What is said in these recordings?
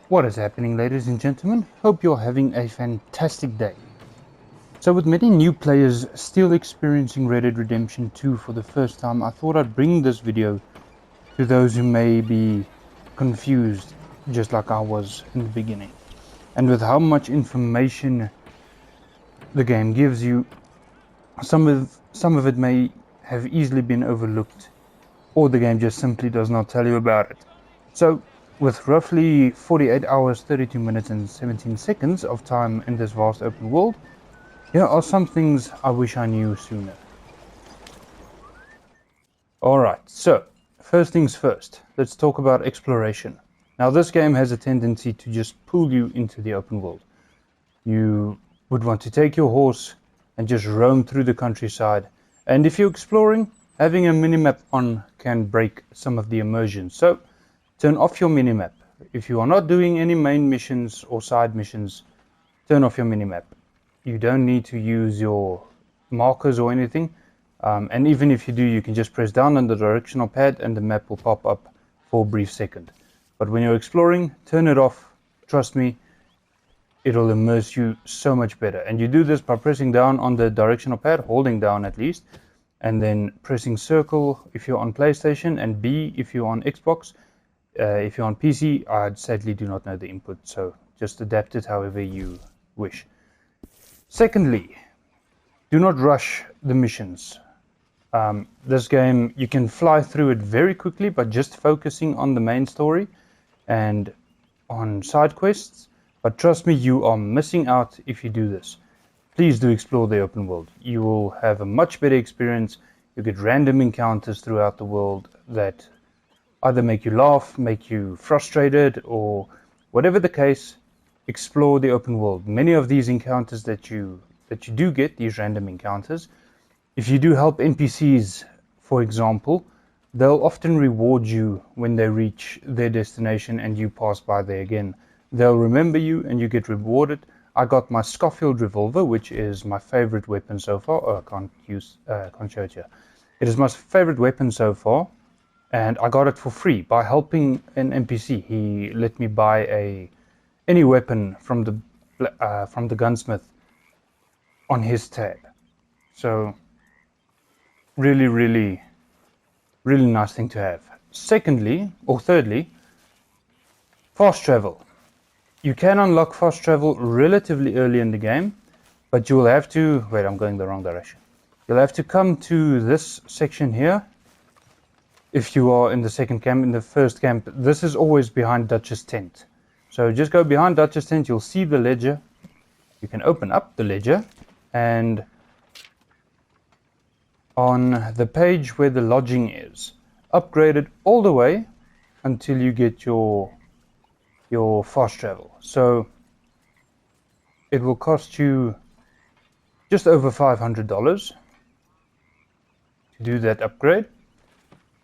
What is happening, ladies and gentlemen? Hope you're having a fantastic day. So with many new players still experiencing Red Dead Redemption 2 for the first time, I thought I'd bring this video to those who may be confused, just like I was in the beginning. And with how much information the game gives you, some of it may have easily been overlooked, or the game just simply does not tell you about it. So with roughly 48 hours, 32 minutes and 17 seconds of time in this vast open world, here are some things I wish I knew sooner. Alright, so first things first, let's talk about exploration. Now this game has a tendency to just pull you into the open world. You would want to take your horse and just roam through the countryside, and if you're exploring, having a minimap on can break some of the immersion. So turn off your minimap. If you are not doing any main missions or side missions, turn off your minimap. You don't need to use your markers or anything. And even if you do, you can just press down on the directional pad and the map will pop up for a brief second. But when you're exploring, turn it off. Trust me, it'll immerse you so much better. And you do this by pressing down on the directional pad, holding down at least, and then pressing circle if you're on PlayStation and B if you're on Xbox. If you're on PC, I sadly do not know the input, so just adapt it however you wish. Secondly, do not rush the missions. This game, you can fly through it very quickly by just focusing on the main story and on side quests, but trust me, you are missing out if you do this. Please do explore the open world. You will have a much better experience. You get random encounters throughout the world that either make you laugh, make you frustrated, or whatever the case, explore the open world. Many of these encounters that you do get, these random encounters, if you do help NPCs, for example, they'll often reward you when they reach their destination and you pass by there again. They'll remember you and you get rewarded. I got my Schofield revolver, which is my favorite weapon so far. Oh, I can't show it here. It is my favorite weapon so far, and I got it for free by helping an NPC. He let me buy any weapon from the gunsmith on his tab. So really nice thing to have. Thirdly, fast travel. You can unlock fast travel relatively early in the game, but you will have to, wait, I'm going the wrong direction. You'll have to come to this section here. If you are in the second camp, in the first camp, this is always behind Dutch's tent. So just go behind Dutch's tent, you'll see the ledger. You can open up the ledger, and on the page where the lodging is, upgrade it all the way until you get your fast travel. So it will cost you just over $500 to do that upgrade,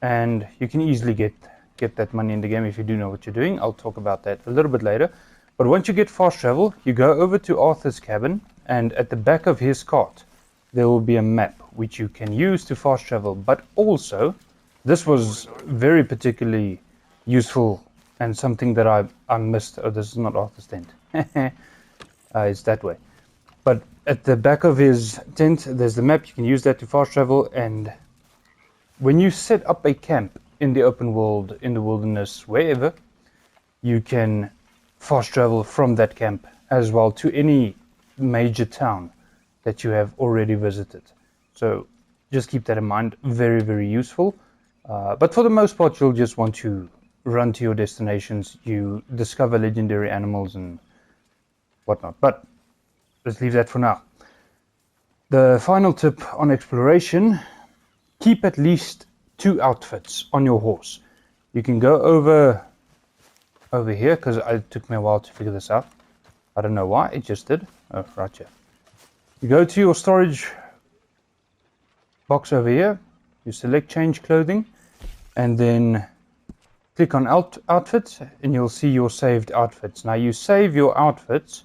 and you can easily get that money in the game if you do know what you're doing. I'll talk about that a little bit later. But once you get fast travel, you go over to Arthur's cabin, and at the back of his cart there will be a map which you can use to fast travel. But also, this was very particularly useful and something that I missed. Oh, this is not Arthur's tent. It's that way. But at the back of his tent, there's the map. You can use that to fast travel. And when you set up a camp in the open world, in the wilderness, wherever, you can fast travel from that camp as well to any major town that you have already visited. So just keep that in mind. Very useful. But for the most part, you'll just want to run to your destinations. You discover legendary animals and whatnot. But let's leave that for now. The final tip on exploration: keep at least 2 outfits on your horse. You can go over here, because it took me a while to figure this out. I don't know why, it just did. Oh, right here. You go to your storage box over here, you select change clothing, and then click on outfits, and you'll see your saved outfits. Now you save your outfits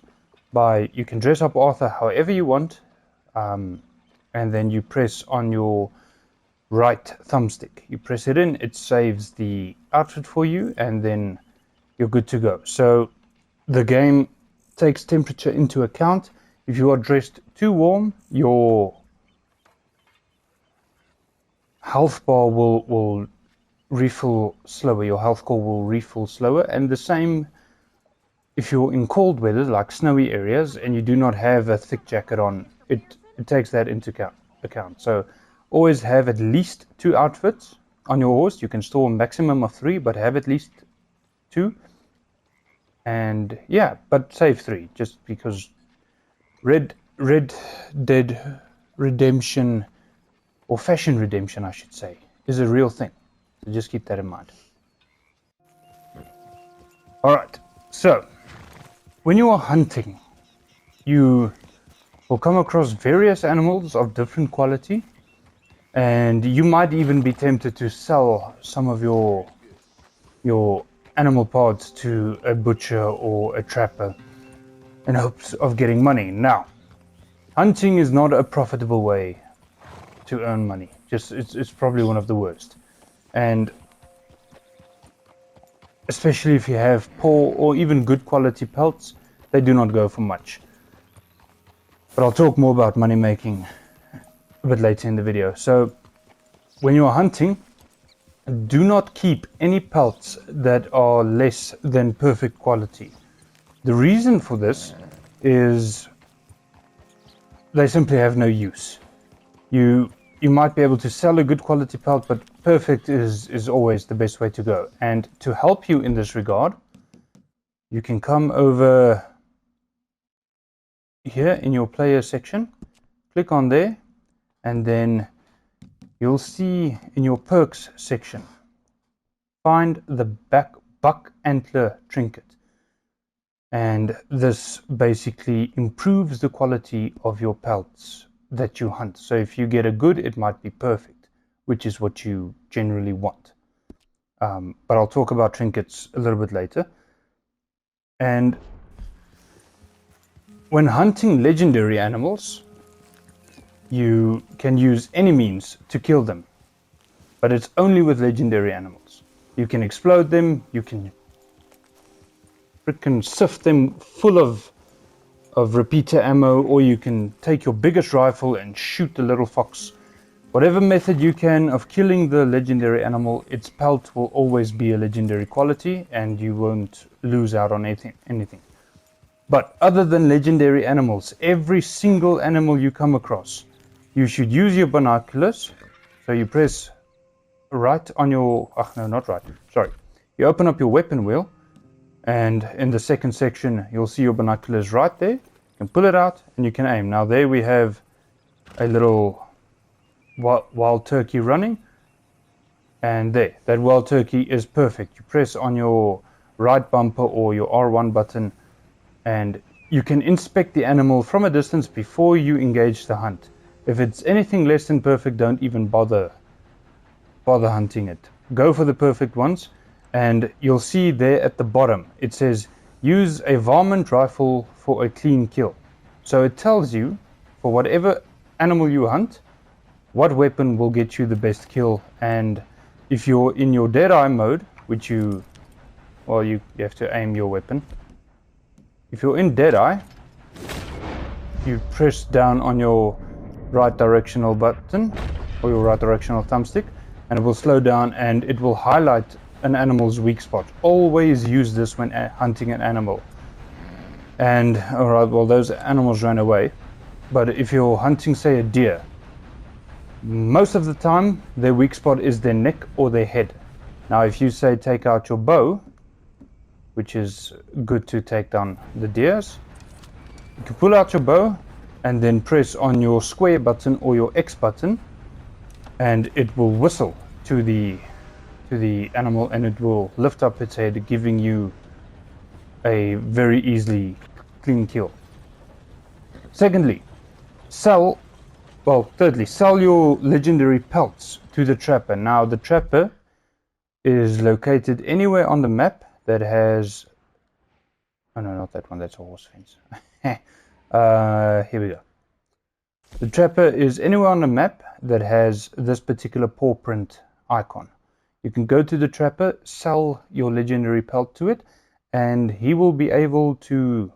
by, you can dress up Arthur however you want, and then you press on your right thumbstick. You press it in, it saves the outfit for you, and then you're good to go. So the game takes temperature into account. If you are dressed too warm, your health bar will refill slower, your health core will refill slower, and the same if you're in cold weather like snowy areas and you do not have a thick jacket on, it takes that into account. So always have at least 2 outfits on your horse. You can store a maximum of 3, but have at least 2. And yeah, but save 3 just because Red Dead Redemption, or Fashion Redemption I should say, is a real thing. So just keep that in mind. Alright, so when you are hunting, you will come across various animals of different quality, and you might even be tempted to sell some of your animal parts to a butcher or a trapper in hopes of getting money. Now, hunting is not a profitable way to earn money. It's probably one of the worst, and especially if you have poor or even good quality pelts, they do not go for much. But I'll talk more about money making a bit later in the video. So when you are hunting, do not keep any pelts that are less than perfect quality. The reason for this is they simply have no use. You might be able to sell a good quality pelt, but perfect is always the best way to go. And to help you in this regard, you can come over here in your player section, click on there, and then you'll see in your perks section, find the buck antler trinket. And this basically improves the quality of your pelts that you hunt. So if you get a good, it might be perfect, which is what you generally want. But I'll talk about trinkets a little bit later. And when hunting legendary animals, you can use any means to kill them, but it's only with legendary animals. You can explode them, you can freaking sift them full of repeater ammo, or you can take your biggest rifle and shoot the little fox. Whatever method you can of killing the legendary animal, its pelt will always be a legendary quality and you won't lose out on anything. But other than legendary animals, every single animal you come across, you should use your binoculars. So you press right on your, not right, sorry. You open up your weapon wheel, and in the second section, you'll see your binoculars right there. You can pull it out and you can aim. Now there we have a little wild turkey running, and there, that wild turkey is perfect. You press on your right bumper or your R1 button, and you can inspect the animal from a distance before you engage the hunt. If it's anything less than perfect, don't even bother hunting it. Go for the perfect ones, and you'll see there at the bottom it says use a varmint rifle for a clean kill. So it tells you for whatever animal you hunt what weapon will get you the best kill. And if you're in your dead-eye mode, which you have to aim your weapon. If you're in Deadeye, you press down on your right directional button or your right directional thumbstick, and it will slow down and it will highlight an animal's weak spot. Always use this when hunting an animal. And alright, well, those animals ran away, but if you're hunting, say, a deer, most of the time their weak spot is their neck or their head. Now if you say take out your bow, which is good to take down the deers, you can pull out your bow and then press on your square button or your X button, and it will whistle to the animal and it will lift up its head, giving you a very easily clean kill. Thirdly, sell your legendary pelts to the trapper. Now the trapper is located anywhere on the map that has, oh no, not that one, that's a horse fence. Here we go. The trapper is anywhere on the map that has this particular paw print icon. You can go to the trapper, sell your legendary pelt to it, and he will be able to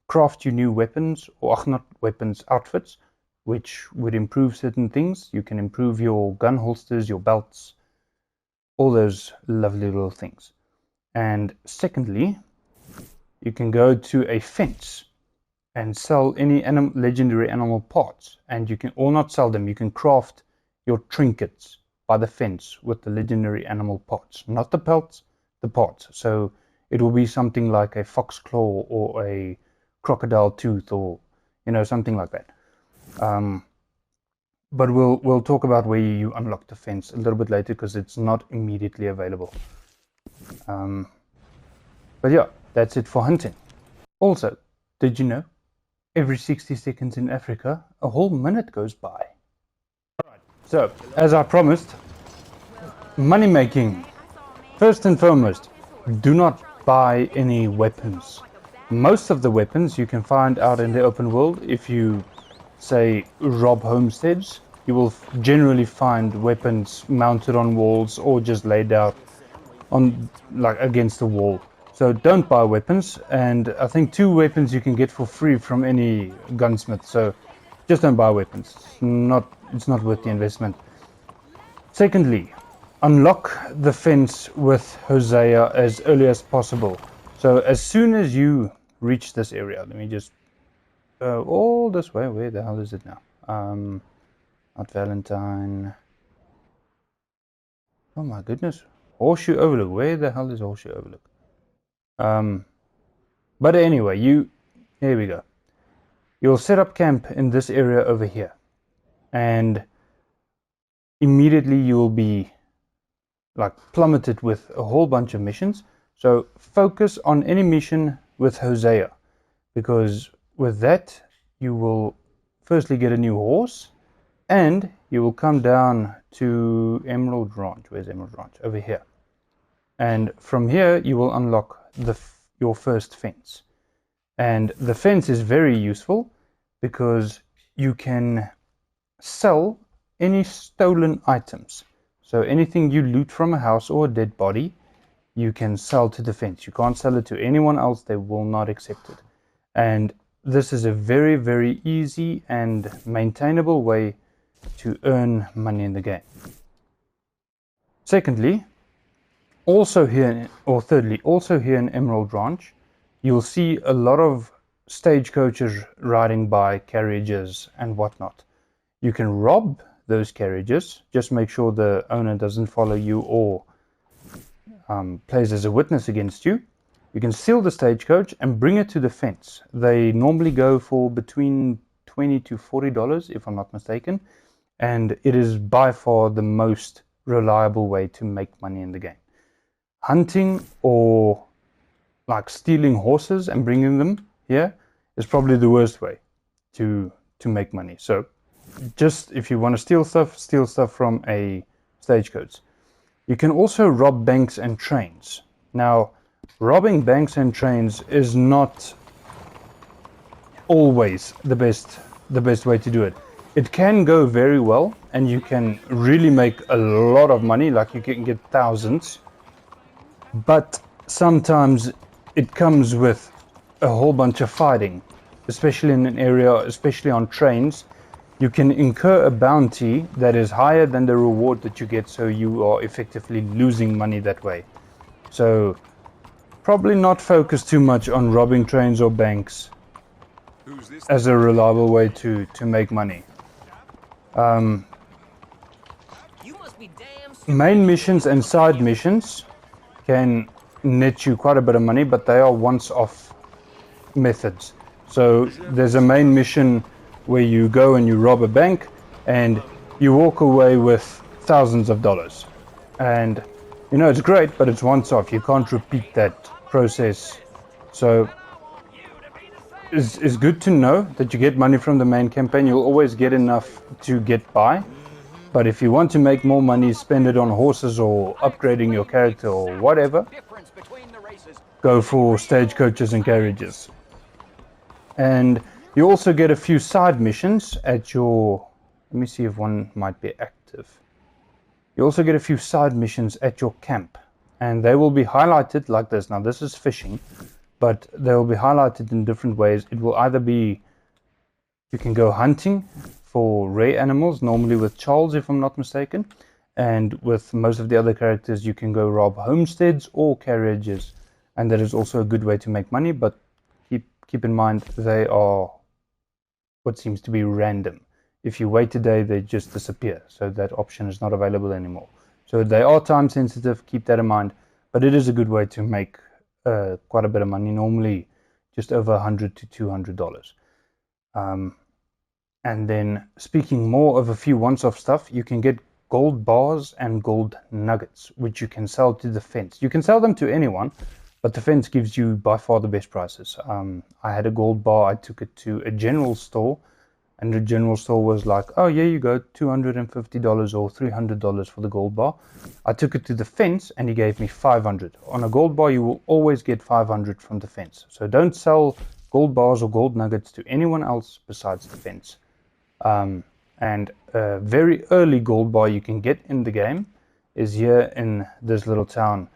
craft you new weapons, or not weapons, outfits, which would improve certain things. You can improve your gun holsters, your belts, all those lovely little things. And secondly, you can go to a fence and sell any legendary animal parts, and you can, or not sell them, you can craft your trinkets by the fence with the legendary animal parts, not the pelts, the parts. So it will be something like a fox claw or a crocodile tooth, or something like that. But we'll talk about where you unlock the fence a little bit later, because it's not immediately available. But yeah, that's it for hunting. Also, did you know every 60 seconds in Africa a whole minute goes by? Alright, so as I promised, money making. First and foremost, do not buy any weapons. Most of the weapons you can find out in the open world. If you say rob homesteads, you will generally find weapons mounted on walls or just laid out on against the wall. So don't buy weapons, and I think 2 weapons you can get for free from any gunsmith. So just don't buy weapons. It's not worth the investment. Secondly, unlock the fence with Hosea as early as possible. So as soon as you reach this area, let me just go all this way. Where the hell is it now? Not Valentine. Oh my goodness. Horseshoe Overlook. Where the hell is Horseshoe Overlook? But anyway, here we go. You'll set up camp in this area over here, and immediately you'll be plummeted with a whole bunch of missions. So focus on any mission with Hosea, because with that you will firstly get a new horse, and you will come down to Emerald Ranch. Where's Emerald Ranch? Over here. And from here you will unlock your first fence. And the fence is very useful because you can sell any stolen items. So anything you loot from a house or a dead body, you can sell to the fence. You can't sell it to anyone else. They will not accept it. And this is a very, very easy and maintainable way to earn money in the game. Thirdly, also here in Emerald Ranch, you'll see a lot of stagecoaches riding by, carriages and whatnot. You can rob those carriages. Just make sure the owner doesn't follow you or plays as a witness against you. You can steal the stagecoach and bring it to the fence. They normally go for between $20 to $40, if I'm not mistaken, and it is by far the most reliable way to make money in the game. Hunting or stealing horses and bringing them here is probably the worst way to make money. So just if you want to steal stuff from a stagecoach. You can also rob banks and trains. Now, robbing banks and trains is not always the best way to do it. It can go very well, and you can really make a lot of money, you can get thousands. But sometimes it comes with a whole bunch of fighting, especially in an area, especially on trains. You can incur a bounty that is higher than the reward that you get, so you are effectively losing money that way. So probably not focus too much on robbing trains or banks as a reliable way to make money. Main missions and side missions can net you quite a bit of money, but they are once-off methods. So there's a main mission where you go and you rob a bank and you walk away with thousands of dollars. And it's great, but it's once off. You can't repeat that process. So it's good to know that you get money from the main campaign. You'll always get enough to get by. But if you want to make more money, spend it on horses or upgrading your character or whatever, go for stagecoaches and carriages. And you also get a few side missions at your... Let me see if one might be active. You also get a few side missions at your camp. and they will be highlighted like this. Now this is fishing, but they will be highlighted in different ways. It will either be, you can go hunting for rare animals, normally with Charles if I'm not mistaken, and with most of the other characters you can go rob homesteads or carriages, and that is also a good way to make money, but keep in mind they are what seems to be random. If you wait a day, they just disappear, so that option is not available anymore. So they are time sensitive, keep that in mind, but it is a good way to make quite a bit of money, normally just over $100 to $200. And then speaking more of a few once-off stuff, you can get gold bars and gold nuggets, which you can sell to the fence. You can sell them to anyone, but the fence gives you by far the best prices. I had a gold bar, I took it to a general store, and the general store was like, oh, yeah, you go $250 or $300 for the gold bar. I took it to the fence and he gave me $500. On a gold bar, you will always get $500 from the fence. So don't sell gold bars or gold nuggets to anyone else besides the fence. And a very early gold bar you can get in the game is here in this little town,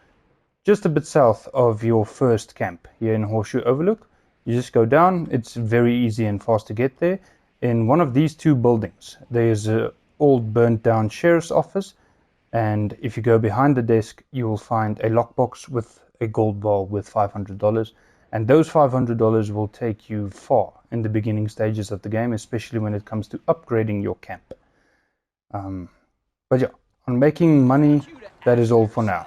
just a bit south of your first camp, here in Horseshoe Overlook. You just go down, it's very easy and fast to get there. In one of these two buildings, there's an old burnt down sheriff's office, and if you go behind the desk, you will find a lockbox with a gold bar with $500, and those $500 will take you far in the beginning stages of the game, especially when it comes to upgrading your camp. But yeah, on making money, that is all for now.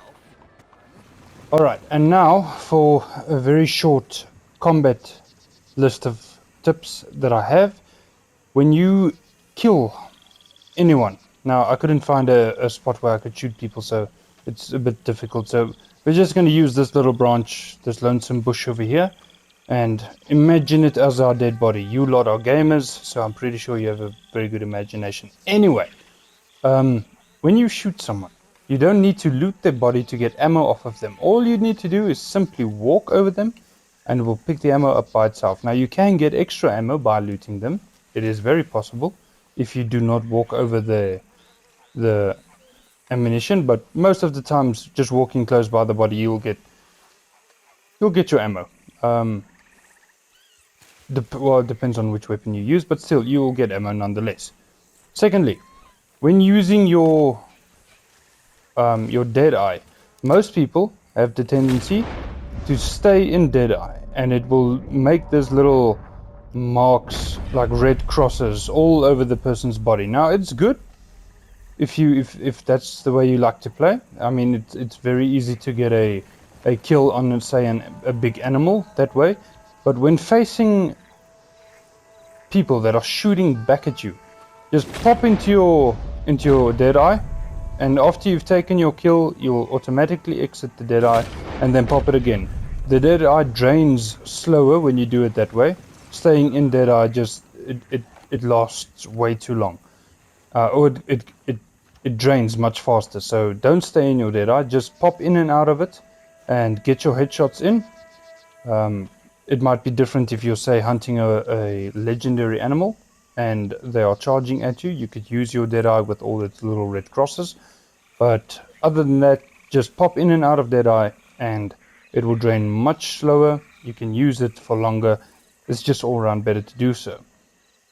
Alright, and now for a very short combat list of tips that I have. When you kill anyone, now I couldn't find a spot where I could shoot people, so it's a bit difficult. So we're just going to use this little branch, this lonesome bush over here, and imagine it as our dead body. You lot are gamers, so I'm pretty sure you have a very good imagination. Anyway, when you shoot someone, you don't need to loot their body to get ammo off of them. All you need to do is simply walk over them, and it will pick the ammo up by itself. Now you can get extra ammo by looting them. It is very possible if you do not walk over the ammunition, but most of the times just walking close by the body you'll get your ammo. Well, it depends on which weapon you use, but still you will get ammo nonetheless. Secondly, when using your Deadeye, most people have the tendency to stay in Deadeye, and it will make this little marks like red crosses all over the person's body. Now it's good if that's the way you like to play. I mean, it's very easy to get a kill on, say, a big animal that way, but when facing people that are shooting back at you, just pop into your Deadeye, and after you've taken your kill, you'll automatically exit the Deadeye and then pop it again. The Deadeye drains slower when you do it that way. Staying in Deadeye it lasts way too long, or it drains much faster. So don't stay in your Deadeye. Just pop in and out of it, and get your headshots in. It might be different if you're, say, hunting a legendary animal, and they are charging at you. You could use your Deadeye with all its little red crosses, but other than that, just pop in and out of Deadeye, and it will drain much slower. You can use it for longer. It's just all around better to do so.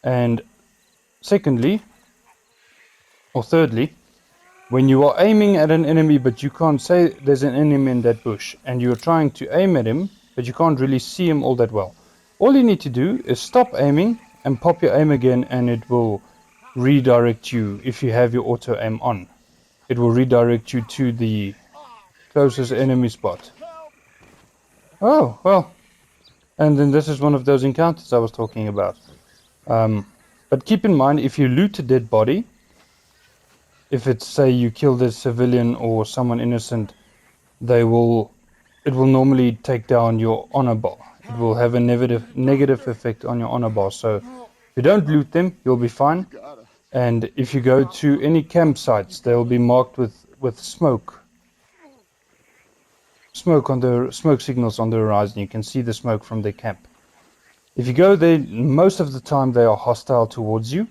And thirdly, when you are aiming at an enemy but you can't say there's an enemy in that bush, and you're trying to aim at him but you can't really see him all that well, all you need to do is stop aiming and pop your aim again, and it will redirect you. If you have your auto aim on, it will redirect you to the closest enemy spot. Oh, well. And then this is one of those encounters I was talking about. But keep in mind, if you loot a dead body, if it's, say, you killed a civilian or someone innocent, it will normally take down your honor bar. It will have a negative effect on your honor bar. So if you don't loot them, you'll be fine. And if you go to any campsites, they'll be marked with smoke signals on the horizon. You can see the smoke from their camp. If you go there, most of the time they are hostile towards you,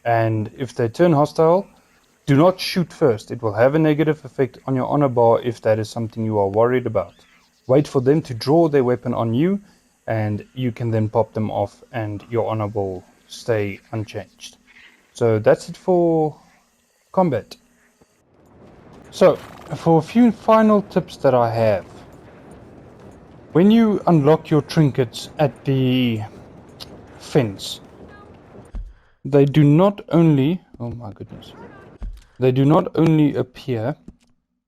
and if they turn hostile, do not shoot first. It will have a negative effect on your honor bar if that is something you are worried about. Wait for them to draw their weapon on you, and you can then pop them off and your honor will stay unchanged. So that's it for combat. So, for a few final tips that I have. When you unlock your trinkets at the fence, they do not only, oh my goodness, they do not only appear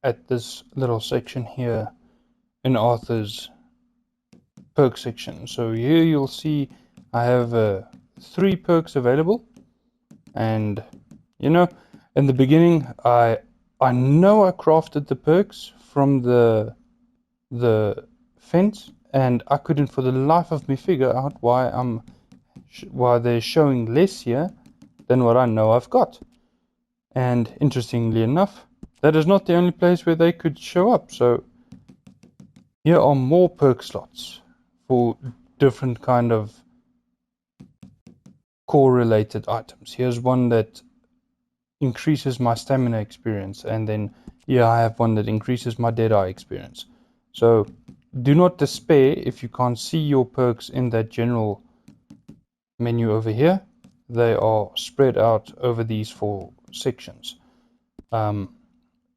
at this little section here in Arthur's perk section. So here you'll see I have 3 perks available, and you know, in the beginning I know I crafted the perks from the fence, and I couldn't for the life of me figure out why they're showing less here than what I know I've got. And interestingly enough, that is not the only place where they could show up. So here are more perk slots for different kind of core related items. Here's one that increases my stamina experience, and then here I have one that increases my Deadeye experience. So do not despair if you can't see your perks in that general menu over here. They are spread out over these 4 sections. Other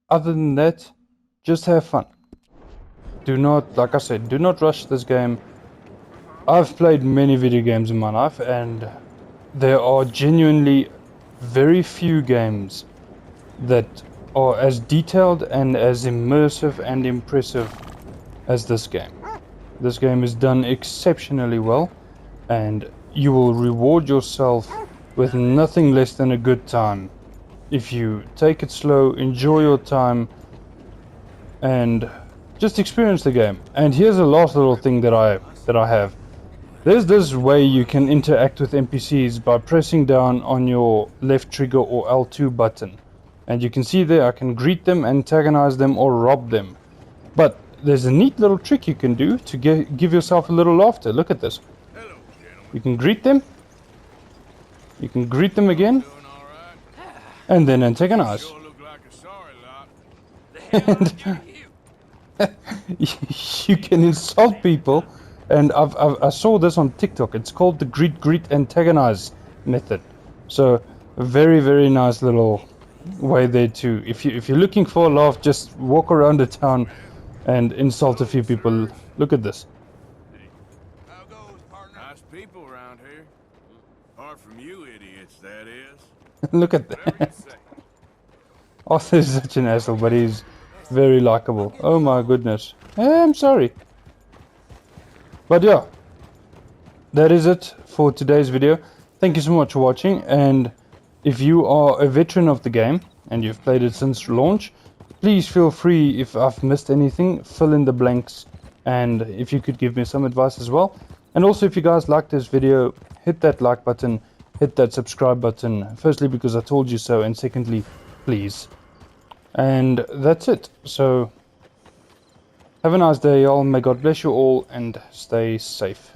than that, just have fun. Do not, like I said, do not rush this game. I've played many video games in my life, and there are genuinely very few games that are as detailed and as immersive and impressive as this game. This game is done exceptionally well, and you will reward yourself with nothing less than a good time if you take it slow, enjoy your time, and just experience the game. And here's a last little thing that I have. There's this way you can interact with NPCs by pressing down on your left trigger or L2 button. And you can see there I can greet them, antagonize them, or rob them. But there's a neat little trick you can do to give yourself a little laughter. Look at this. You can greet them. You can greet them again. And then antagonize. And you can insult people. And I saw this on TikTok. It's called the greet antagonize method. So a very, very nice little way there too. If you're looking for a laugh, just walk around the town and insult a few people. Look at this. Nice people around here. Apart from you idiots, that is. Look at that. Arthur's such an asshole, but he's very likable. Oh my goodness. I'm sorry. But yeah, that is it for today's video. Thank you so much for watching, and if you are a veteran of the game and you've played it since launch, please feel free, if I've missed anything, fill in the blanks, and if you could give me some advice as well. And also, if you guys like this video, hit that like button, hit that subscribe button, firstly because I told you so, and secondly, please. And that's it. So have a nice day, y'all. May God bless you all and stay safe.